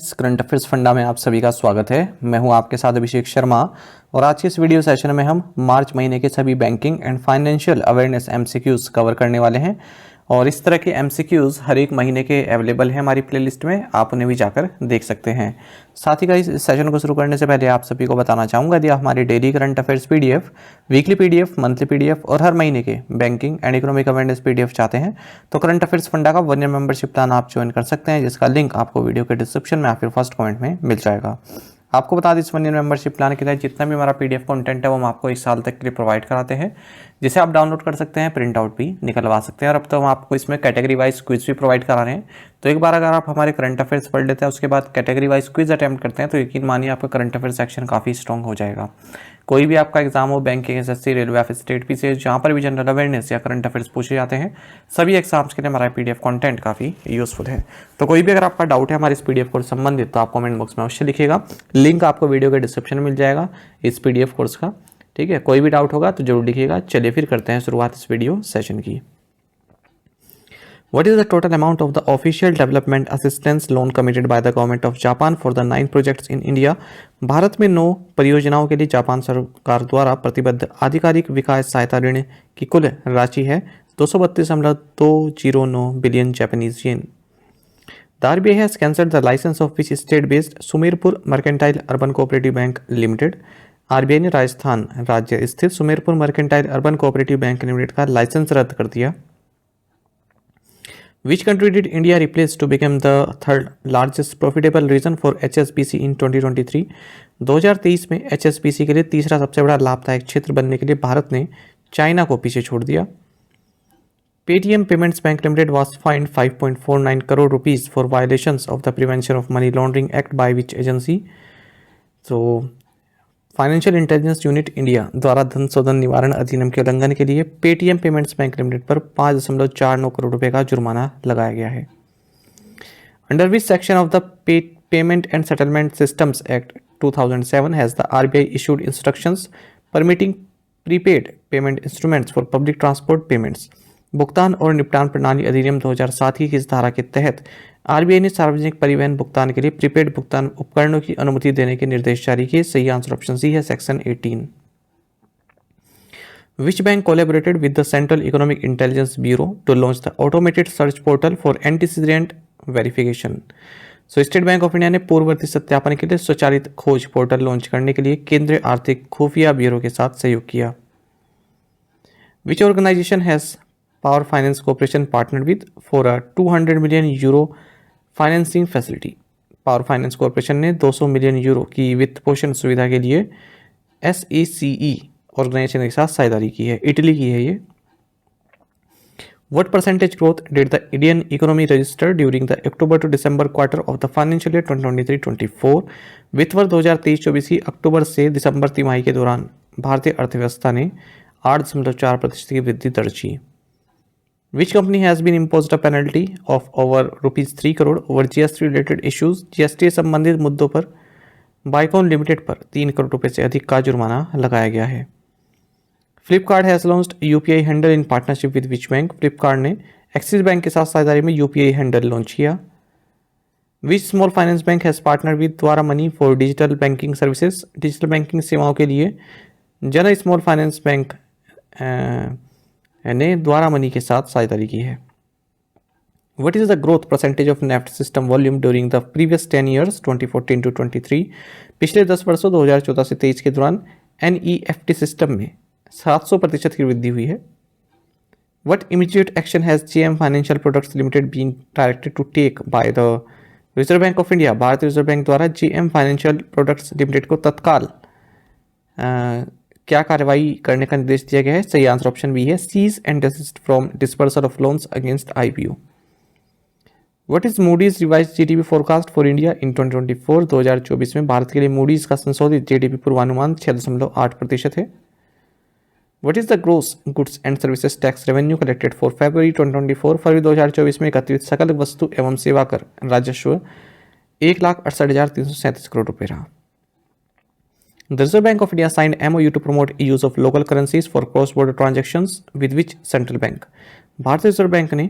इस current affairs funda में आप सभी का स्वागत है। मैं हूं आपके साथ अभिषेक शर्मा और आज के इस वीडियो सेशन में हम मार्च महीने के सभी banking and financial awareness MCQs cover करने वाले हैं और इस तरह के एमसीक्यूज हर एक महीने के अवेलेबल हैं हमारी प्लेलिस्ट में, आप उन्हें भी जाकर देख सकते हैं। साथ ही गाइस इस सेशन को शुरू करने से पहले आप सभी को बताना चाहूँगा, यदि आप हमारी daily current affairs PDF, weekly PDF, monthly PDF और हर महीने के banking and economic awareness PDF चाहते हैं तो करंट अफेयर्स फंडा का 1 ईयर मेंबरशिप प्लान आप ज्वाइन कर सकते हैं, जिसका लिंक आपको वीडियो के डिस्क्रिप्शन में या फिर फर्स्ट कमेंट में मिल जाएगा। आपको बता दें, इस 1 ईयर मेंबरशिप प्लान के तहत जितना भी हमारा पीडीएफ कंटेंट है वो हम आपको 1 साल तक के लिए प्रोवाइड कराते हैं, जिसे आप डाउनलोड कर सकते हैं, प्रिंट आउट भी निकलवा सकते हैं। और अब तो हम आपको इसमें कैटेगरी वाइज क्विज भी प्रोवाइड करा रहे हैं, तो एक बार अगर आप हमारे करंट अफेयर्स पढ़ लेते हैं उसके बाद कैटेगरी वाइज क्विज अटैम्प्ट करते हैं तो यकीन मानिए आपका करंट अफेयर सेक्शन काफ़ी स्ट्रॉन्ग हो जाएगा। कोई भी आपका एग्जाम हो, बैंकिंग, एसएससी, रेलवे या फिर स्टेट पीसीएस, जहाँ पर भी जनरल अवेयरनेस या करंट अफेयर्स पूछे जाते हैं, सभी एग्जाम्स के लिए हमारा पीडीएफ कंटेंट काफ़ी यूजफुल है। तो कोई भी अगर आपका डाउट है हमारे इस पीडीएफ कोर्स संबंधित तो आप कमेंट बॉक्स में अवश्य लिखिएगा, लिंक आपको वीडियो के डिस्क्रिप्शन में मिल जाएगा इस पीडीएफ कोर्स का। ठीक है, कोई भी डाउट होगा तो जरूर लिखिएगा। चलिए फिर करते हैं शुरुआत इस वीडियो सेशन की। What is the total amount of the official development assistance loan committed by the government of Japan for the 9 projects in India? Bharat में 9 परियोजनाओं के लिए जापान सरकार द्वारा प्रतिबद्ध आधिकारिक विकास सहायता ऋण की कुल राशि है 232.209 billion Japanese yen. The RBI has cancelled the license of which state-based Sumerpur mercantile urban cooperative Bank limited. RBI ने राजस्थान राज्य स्थित Sumerpur mercantile urban cooperative Bank limited का लाइसेंस रद्द कर दिया। Which country did India replace to become the third largest profitable region for HSBC in 2023? 2023 में HSBC के लिए तीसरा सबसे बड़ा लाभदायक क्षेत्र बनने के लिए भारत ने चाइना को पीछे छोड़ दिया। Paytm Payments Bank Limited was fined 5.49 crore rupees for violations of the Prevention of Money Laundering Act by which agency? So financial intelligence unit India द्वारा धन शोधन निवारण अधिनियम के उल्लंघन के लिए पेटीएम पेमेंट्स बैंक लिमिटेड पर 5.49 करोड़ रुपए का जुर्माना लगाया गया है। Under which section of the payment and settlement systems act 2007 has the RBI issued instructions permitting prepaid payment instruments for public transport payments? भुगतान और निपटान प्रणाली अधिनियम 2007 की इस धारा के तहत आरबीआई ने सार्वजनिक परिवहन भुगतान के लिए प्रीपेड भुगतान उपकरणों की अनुमति देने के निर्देश जारी किए। सही आंसर ऑप्शन सी है, section 18। Which bank collaborated with the central economic intelligence bureau to launch the automated search portal for antecedent verification? So state bank of India ने पूर्ववर्ती सत्यापन के लिए स्वचालित खोज पोर्टल लॉन्च करने के लिए केंद्रीय आर्थिक खुफिया ब्यूरो के साथ सहयोग किया। Which organisation has Power Finance Corporation partner with for a 200 million euro financing facility? Power Finance Corporation ने 200 मिलियन यूरो की वित्त पोषण सुविधा के लिए SECE ऑर्गेनाइजेशन के साथ साझेदारी की है, इटली की है ये। What percentage growth did the Indian economy register during the October to December quarter of the financial year 2023-24? वित्त वर्ष 2023-24 की अक्टूबर से दिसंबर तिमाही के दौरान भारतीय अर्थव्यवस्था ने 8.4% की वृद्धि दर्ज की। Which company has been imposed a penalty of over rupees 3 crore over GST related issues? GST संबंधित मुद्दों पर बाइकॉन लिमिटेड पर 3 करोड़ रुपए से अधिक का जुर्माना लगाया गया है। Flipkart has launched UPI handle in partnership with which bank? Flipkart ने एक्सिस बैंक के साथ साझेदारी में यूपीआई हैंडल लॉन्च किया। Which small finance bank has partner with Dvara money for digital banking services? Digital banking सेवाओं के लिए जन स्मॉल फाइनेंस बैंक ने द्वारा मनी के साथ साझेदारी की है। What is the growth percentage of NEFT system volume during the previous 10 years 2014 to 23? पिछले 10 वर्षों 2014 से 23 के दौरान NEFT सिस्टम में 700% की वृद्धि हुई है। What immediate action has JM Financial Products Limited been directed to take by the reserve bank of India? भारतीय रिजर्व बैंक द्वारा JM फाइनेंशियल प्रोडक्ट्स लिमिटेड को तत्काल क्या कार्रवाई करने का निर्देश दिया गया है? सही आंसर ऑप्शन बी है, cease and desist from dispersal of loans against IPO। What is Moody's revised GDP forecast for India in 2024? 2024 में भारत के लिए मूडीज का संशोधित जीडीपी पूर्वानुमान 6.8% है। What is the gross goods and services tax revenue collected for February 2024? फरवरी 2024 में एकत्रित सकल वस्तु एवं सेवा कर राजस्व 1,68,337 करोड़ रुपए रहा। The Reserve Bank of India signed MOU to promote use of local currencies for cross-border transactions with which central bank? भारतीय रिजर्व बैंक ने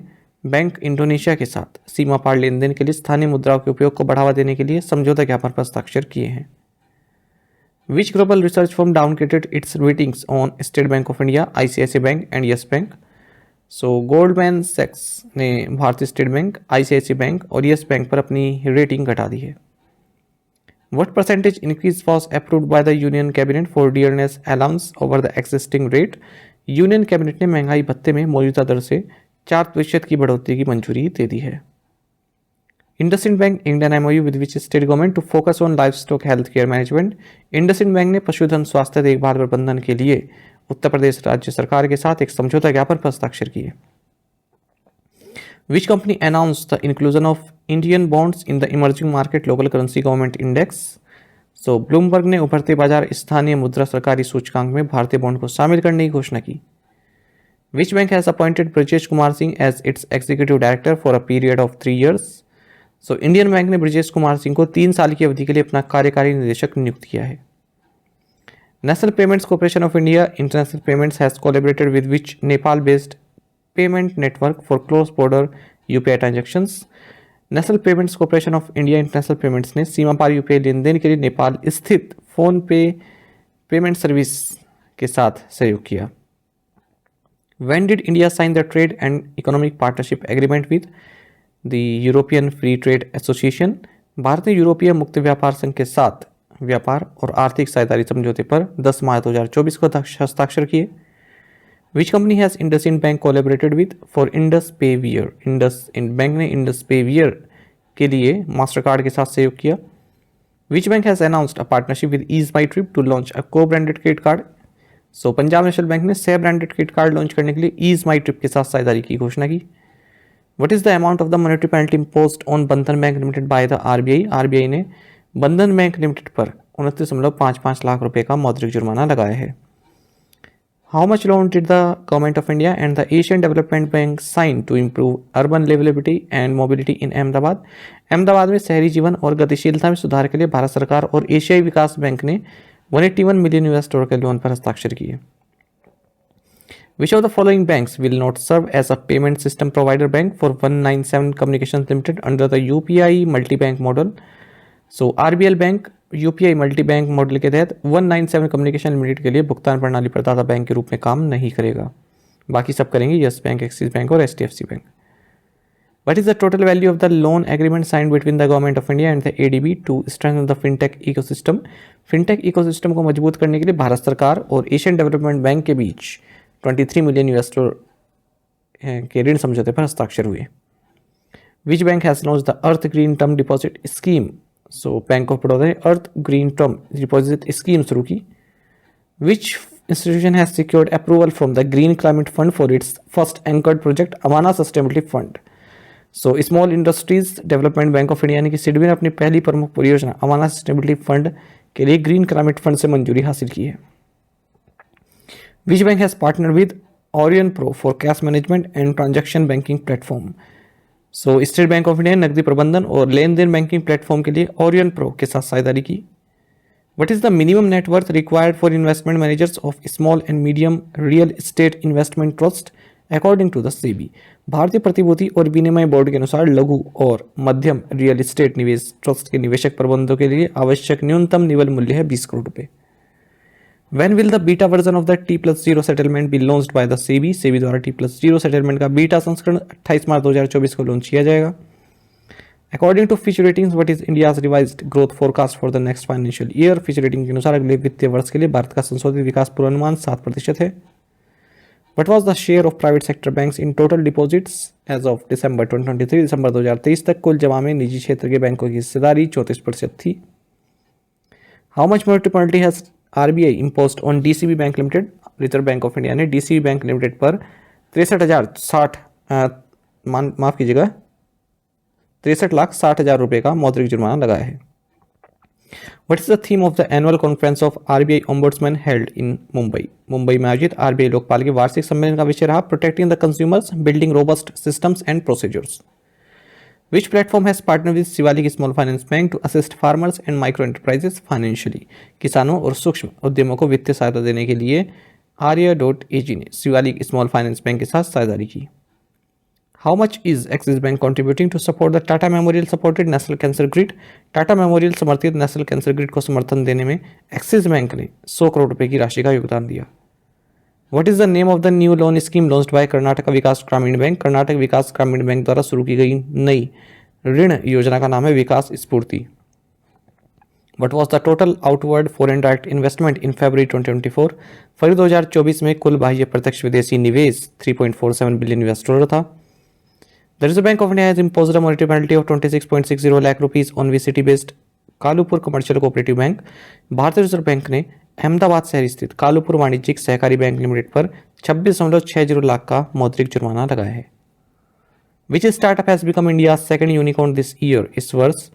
बैंक इंडोनेशिया के साथ सीमा पार लेन देन के लिए स्थानीय मुद्राओं के उपयोग को बढ़ावा देने के लिए समझौता ज्ञापन पर हस्ताक्षर किए हैं। Which global research firm downgraded its ratings on State bank of India, ICICI Bank and Yes Bank? So Goldman सैक्स ने भारतीय स्टेट बैंक, आईसीआईसीआई बैंक और यस बैंक पर अपनी रेटिंग घटा दी है। What percentage increase was approved by the Union Cabinet for dearness allowance over the existing rate? Union cabinet ने महंगाई भत्ते में मौजूदा दर से 4% की बढ़ोतरी की मंजूरी दे दी है। IndusInd bank Indian MoU with which state government to focus on life stock health care management? IndusInd bank ने पशुधन स्वास्थ्य देखभाल प्रबंधन के लिए उत्तर प्रदेश राज्य सरकार के साथ एक समझौता ज्ञापन पर हस्ताक्षर किए। Which company announced the inclusion of Indian bonds in the emerging market local currency government index? So Bloomberg ने उभरते बाजार स्थानीय मुद्रा सरकारी सूचकांक में भारतीय बॉन्ड को शामिल करने की घोषणा की। Which bank has appointed Brajesh Kumar Singh as its executive director for a period of 3 years? So Indian bank ने ब्रजेश कुमार सिंह को 3 साल की अवधि के लिए अपना कार्यकारी निदेशक नियुक्त किया है। National payments corporation of India international payments has collaborated with which Nepal based payment network for cross border UPI transactions? National payments corporation of India international payments ने सीमा पार यूपीआई लेन देन के लिए नेपाल स्थित फोन पे पेमेंट सर्विस के साथ सहयोग किया। When did India sign the trade and economic partnership agreement with the European Free Trade Association? Bharat ने यूरोपीय मुक्त व्यापार संघ के साथ व्यापार और आर्थिक साझेदारी समझौते पर 10 मार्च 2024 को हस्ताक्षर किए। Which company has IndusInd Bank collaborated with for Indus Payware? IndusInd Bank ने Indus Payware के लिए मास्टरकार्ड के साथ सहयोग किया। Which bank has announced a partnership with Ease My Trip to launch a co-branded credit card? So Punjab national bank ने सह branded credit card launch करने के लिए ईज माई ट्रिप के साथ साझेदारी की घोषणा की। What is the amount of the monetary penalty imposed on बंधन bank limited by the RBI? RBI ने बंधन बैंक लिमिटेड पर 29.55 लाख रुपए का मौद्रिक जुर्माना लगाया है। How much loan did the Government of India and the Asian Development Bank sign to improve urban livability and mobility in Ahmedabad? Ahmedabad में शहरी जीवन और गतिशीलता में सुधार के लिए भारत सरकार और एशियाई विकास बैंक ने $181 मिलियन के लोन पर हस्ताक्षर किए। Which of the following banks will not serve as a payment system provider bank for 197 Communications Limited under the UPI multi-bank model? So RBL bank UPI multi bank model के तहत 197 communication limited के लिए भुगतान प्रणाली प्रदाता bank के रूप में काम नहीं करेगा। बाकी सब करेंगे यस बैंक, एक्सिस बैंक और HDFC bank. What is the total value of the loan agreement signed between the Government of India and the ADB to strengthen the fintech ecosystem? Fintech ecosystem को मजबूत करने के लिए भारत सरकार और Asian development bank के बीच $23 million के ऋण समझौते पर हस्ताक्षर हुए। Which bank has launched the earth green term deposit scheme? So bank of Baroda ने अर्थ ग्रीन टर्म डिपॉजिट स्कीम शुरू की। Which institution has secured approval from the Green Climate Fund for its first anchored project Amana Sustainability Fund? So small industries development bank of India यानी कि सिडबी ने अपनी पहली प्रमुख परियोजना अमाना सस्टेनेबिलिटी फंड के लिए ग्रीन क्लाइमेट फंड से मंजूरी हासिल की है। Which bank has partner with Orion pro for cash management and transaction banking platform? So state bank of India ने नकदी प्रबंधन और लेन देन बैंकिंग प्लेटफॉर्म के लिए ओरियन प्रो के साथ साझेदारी की। What is the minimum net worth required for investment managers of small and medium real estate investment trust according to the SEBI? भारतीय प्रतिभूति और विनिमय बोर्ड के अनुसार लघु और मध्यम रियल एस्टेट निवेश ट्रस्ट के निवेशक प्रबंधों के लिए आवश्यक न्यूनतम निवल मूल्य है 20 करोड़ रुपए। When will the beta version of the T+0 settlement be launched by the SEBI? SEBI द्वारा T+0 सेटलमेंट का बीटा संस्करण 28 मार्च 2024 को लॉन्च किया जाएगा। According to Fitch Ratings, what is India's revised growth forecast for the next financial year? Fitch Ratings के अनुसार अगले वित्तीय वर्ष के लिए भारत का संशोधित विकास पूर्वानुमान 7% है। What was the share of private sector banks in total deposits as of December 2023? दिसंबर 2023 तक कुल जमा में निजी क्षेत्र के बैंकों की हिस्सेदारी 34% थी। How much monetary penalty has RBI imposed on DCB Bank Limited? Reserve bank of India ने DCB बैंक लिमिटेड पर 63,60,000 रुपए का मौद्रिक जुर्माना लगाया है। What is the theme of the annual conference of RBI Ombudsman held in Mumbai? Mumbai में आयोजित RBI लोकपाल के वार्षिक सम्मेलन का विषय रहा protecting the consumers, building robust systems and procedures. Which platform has partnered with Shivalik small finance bank to assist farmers and micro enterprises financially? किसानों और सूक्ष्म उद्यमों को वित्तीय सहायता देने के लिए Arya.ag ने शिवालिक स्मॉल फाइनेंस बैंक के साथ साझेदारी की। How much is Axis bank contributing to support the Tata memorial supported national cancer grid? Tata memorial समर्थित नेशनल कैंसर ग्रिड को समर्थन देने में एक्सिस बैंक ने 100 करोड़ रुपए की राशि का योगदान दिया। What is the name of the new loan scheme launched by Karnataka Vikas Grameena Bank? Karnataka Vikas Grameena bank द्वारा शुरू की गई नई ऋण योजना का नाम है विकास स्फूर्ति। What was the total outward foreign direct investment in February 2024? फरवरी 2024 में कुल बाह्य प्रत्यक्ष विदेशी निवेश 3.47 बिलियन US डॉलर था। The Reserve Bank of India has imposed a monetary penalty of 26.60 lakh rupees on VCT based Kalupur commercial cooperative bank. भारतीय reserve Bank ने अहमदाबाद शहर स्थित कालूपुर वाणिज्यिक सहकारी बैंक लिमिटेड पर 26.60 लाख का मौद्रिक जुर्माना लगाया है। Which startup has become India's second unicorn this year? इस वर्ष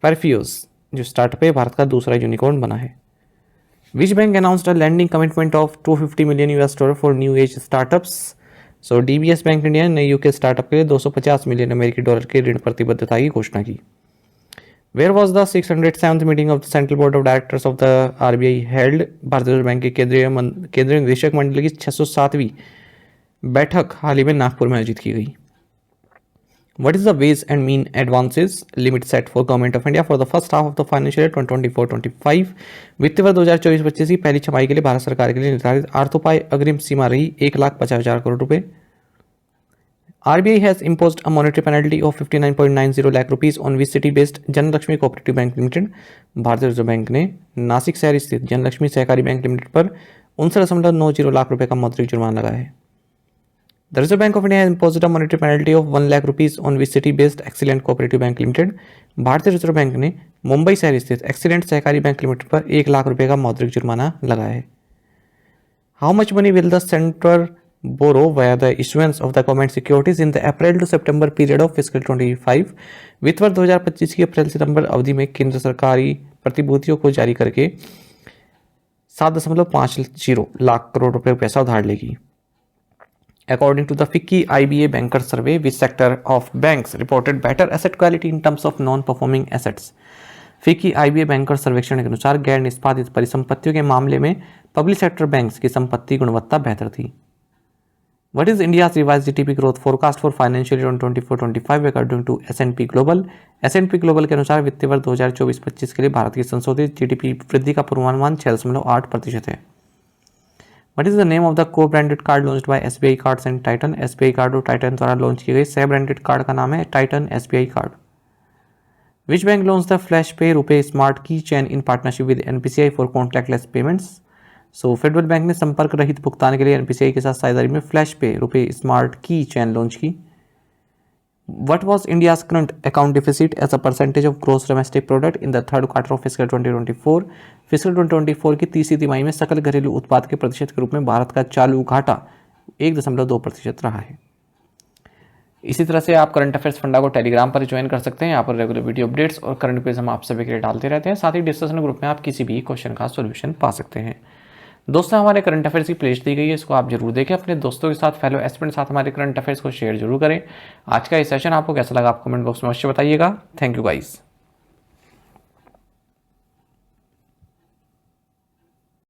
Perfios जो स्टार्टअप है भारत का दूसरा यूनिकॉर्न बना है। Which bank announced a lending commitment of 250 million US dollar for new age startups? So DBS bank India ने यूके स्टार्टअप के लिए 250 मिलियन अमेरिकी डॉलर के ऋण प्रतिबद्धता की घोषणा की। Where was the 607th meeting of the central board of directors of the RBI held? भारतीय रिजर्व बैंक के केंद्रीय निदेशक मंडल की 607वीं बैठक हाल ही में नागपुर में आयोजित की गई। What is the wage and mean advances limit set for Government of India for the first half of the financial year 2024-25? वित्तीय वर्ष 2024-25 की पहली छमाही के लिए भारत सरकार के लिए निर्धारित आर्थोपाई अग्रिम सीमा रही 1,50,000 करोड़ रुपए। RBI has imposed a monetary penalty of 59.90 lakh rupees on VCT based Janalakshmi Cooperative Bank Limited. भारतीय रिजर्व बैंक ने नासिक शहर स्थित जनलक्ष्मी सहकारी बैंक लिमिटेड पर 59.90 लाख रुपए का मौद्रिक जुर्माना लगाया है। The Reserve Bank of India has imposed a monetary penalty of 1 lakh rupees on VCT-based Excellent Cooperative Bank Limited। भारतीय रिजर्व बैंक ने मुंबई शहर स्थित एक्सीलेंट सहकारी बैंक लिमिटेड पर 1 लाख रुपए का मौद्रिक जुर्माना लगाया है। How much money will the center borrow via the issuance of the government securities in the April to September period of fiscal 25? वित्त वर्ष 2025 की अप्रैल सितंबर अवधि में केंद्र सरकारी प्रतिभूतियों को जारी करके 7.50 लाख करोड़ रुपए पैसा उधार लेगी। According to the FICCI IBA banker survey, which sector of banks reported better asset quality in terms of non-performing assets? FICCI IBA banker सर्वेक्षण के अनुसार गैर निष्पादित परिसंपत्तियों के मामले में पब्लिक सेक्टर बैंक्स की संपत्ति गुणवत्ता बेहतर थी। What is India's revised GDP growth forecast for financial year 2024-25 according to S&P Global? S&P Global के अनुसार वित्तीय वर्ष 2024-25 के लिए भारत की संशोधित GDP वृद्धि का पूर्वानुमान 6.8% है। What is the name of the co-branded card launched by SBI Cards and Titan? SBI card और टाइटन द्वारा लॉन्च की गई सह ब्रांडेड कार्ड का नाम है Titan SBI card. Which bank launched the Flash Pay Rupee Smart Key Chain in partnership with NPCI for contactless payments? So federal bank ने संपर्क रहित भुगतान के लिए NPCI के साथ साझेदारी में फ्लैश पे रुपए स्मार्ट की चैन लॉन्च की। What was India's current account deficit as a percentage of gross domestic product in the third quarter of fiscal 2024? Fiscal 2024 की तीसरी तिमाही में सकल घरेलू उत्पाद के प्रतिशत के रूप में भारत का चालू घाटा 1.2% रहा है। इसी तरह से आप करंट अफेयर्स फंडा को टेलीग्राम पर ज्वाइन कर सकते हैं। यहाँ पर रेगुलर वीडियो अपडेट्स और करंट पेज हम आप सभी के लिए डालते रहते हैं। साथ ही डिस्कशन ग्रुप में आप किसी भी क्वेश्चन का सोल्यूशन पा सकते हैं। दोस्तों हमारे करंट अफेयर्स की प्लेलिस्ट दी गई है, इसको आप जरूर देखें। अपने दोस्तों के साथ, फेलो एस्पिरेंट साथ हमारे करंट अफेयर्स को शेयर जरूर करें। आज का ये सेशन आपको कैसा लगा आप कमेंट बॉक्स में अवश्य बताइएगा। Thank you guys.